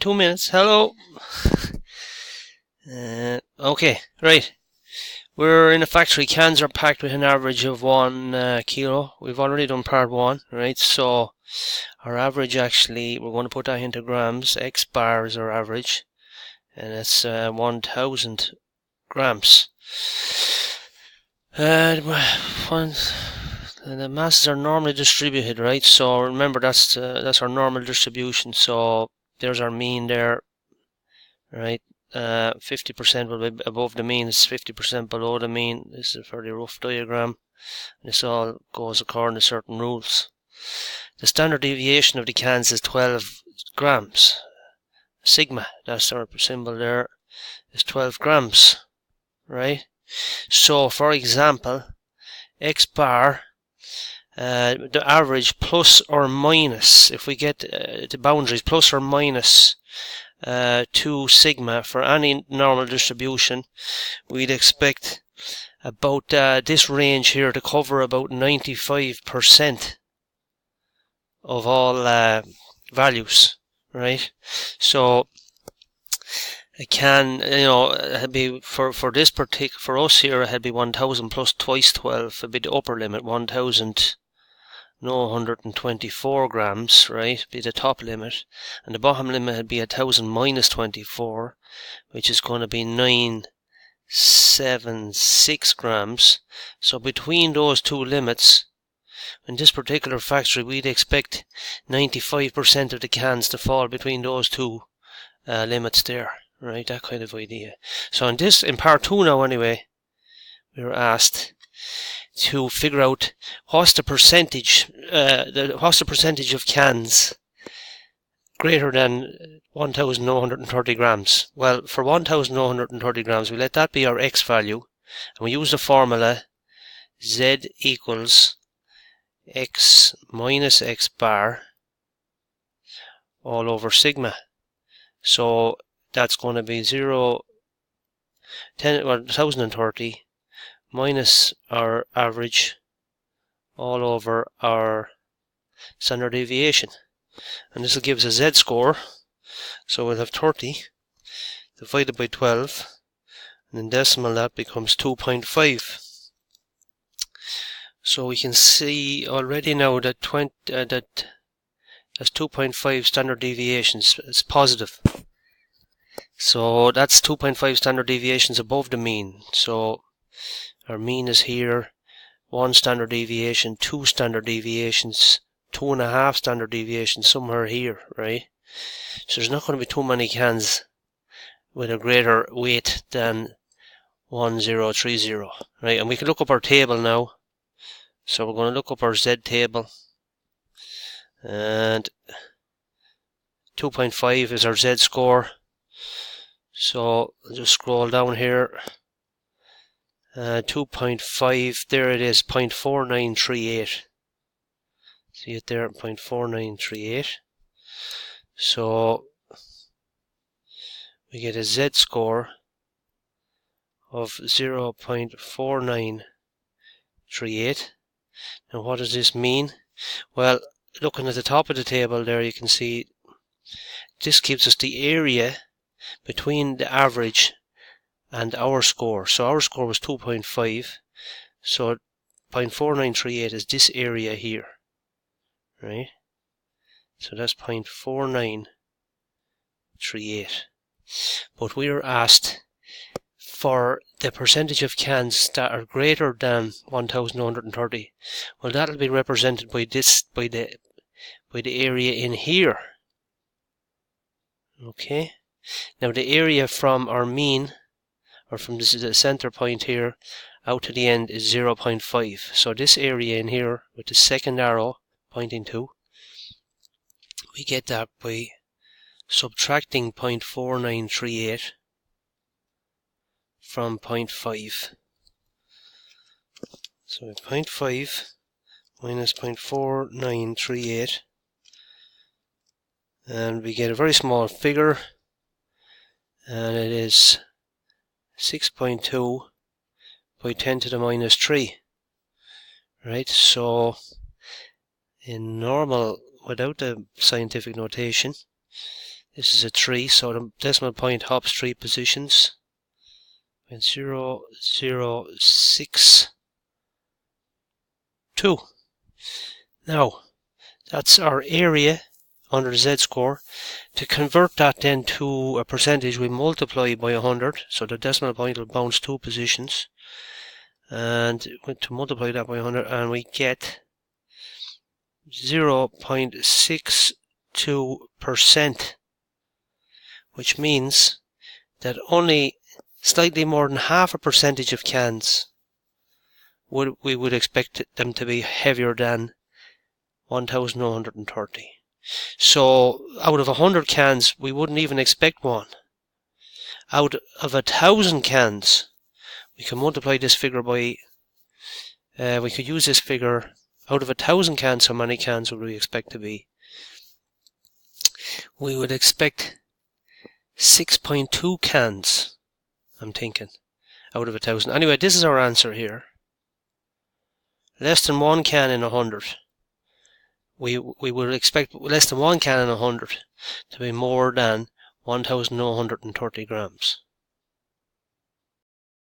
2 minutes. Hello. Okay, right. We're in a factory. Cans are packed with an average of 1 kilo. We've already done part 1, right? So our average, actually, we're going to put that into grams. X bar is our average, and it's 1,000 grams. The masses are normally distributed, right? So remember, that's our normal distribution. So there's our mean there, right? 50% will be above the mean, it's 50% below the mean. This is a fairly rough diagram. This all goes according to certain rules. The standard deviation of the cans is 12 grams. Sigma, that's our symbol there, is 12 grams, right? So, for example, X bar, the average plus or minus, if we get the boundaries, plus or minus 2 sigma for any normal distribution, we'd expect about this range here to cover about 95% of all values, right? So it can, it'd be for this particular, for us here, it'd be 1,000 plus twice 12. It'd be the upper limit, 1,124 grams, right? Be the top limit, and the bottom limit would be 1,000 minus 24, which is going to be 976 grams. So between those two limits, in this particular factory, we'd expect 95% of the cans to fall between those two limits there, right? That kind of idea. So in part 2 now anyway, we were asked to figure out what's the percentage of cans greater than 1,130 grams. Well, for 1,130 grams, we let that be our X value, and we use the formula Z equals X minus X bar all over sigma. So that's going to be 1,030 minus our average all over our standard deviation. And this will give us a Z score. So we'll have 30 divided by 12, and in decimal that becomes 2.5. So we can see already now that that's 2.5 standard deviations. It's positive. So that's 2.5 standard deviations above the mean. So our mean is here, 1 standard deviation, 2 standard deviations, 2.5 standard deviations somewhere here, right? So there's not going to be too many cans with a greater weight than 1030, right? And we can look up our table now. So we're going to look up our Z table, and 2.5 is our Z score. So I'll just scroll down here. 2.5, there it is, 0.4938. See it there, 0.4938. So we get a Z score of 0.4938. Now what does this mean? Well, looking at the top of the table there, you can see this gives us the area between the average and our score. So our score was 2.5, so 0.4938 is this area here, right? So that's 0.4938. But we were asked for the percentage of cans that are greater than 1,130. Well, that'll be represented by the area in here. Okay. Now the area from our mean, or from the center point here out to the end, is 0.5. So this area in here with the second arrow pointing to, we get that by subtracting 0.4938 from 0.5. So 0.5 minus 0.4938, and we get a very small figure, and it is 6.2 by 10 to the minus 3. Right, so in normal, without the scientific notation, This is a 3, so the decimal point hops 3 positions. 0.0062. Now, that's our area under the Z-score. To convert that then to a percentage, we multiply by 100, so the decimal point will bounce 2 positions. And to multiply that by 100, and we get 0.62%, which means that only slightly more than half a percentage of cans we would expect them to be heavier than 1,130. So out of 100 cans, we wouldn't even expect one. Out of 1,000 cans, we can multiply this figure by, we could use this figure, out of 1,000 cans, how many cans would we expect to be? We would expect 6.2 cans, I'm thinking, out of 1,000. Anyway, this is our answer here. Less than 1 can in 100. We would expect less than 1 can in 100 to be more than 1,130 grams.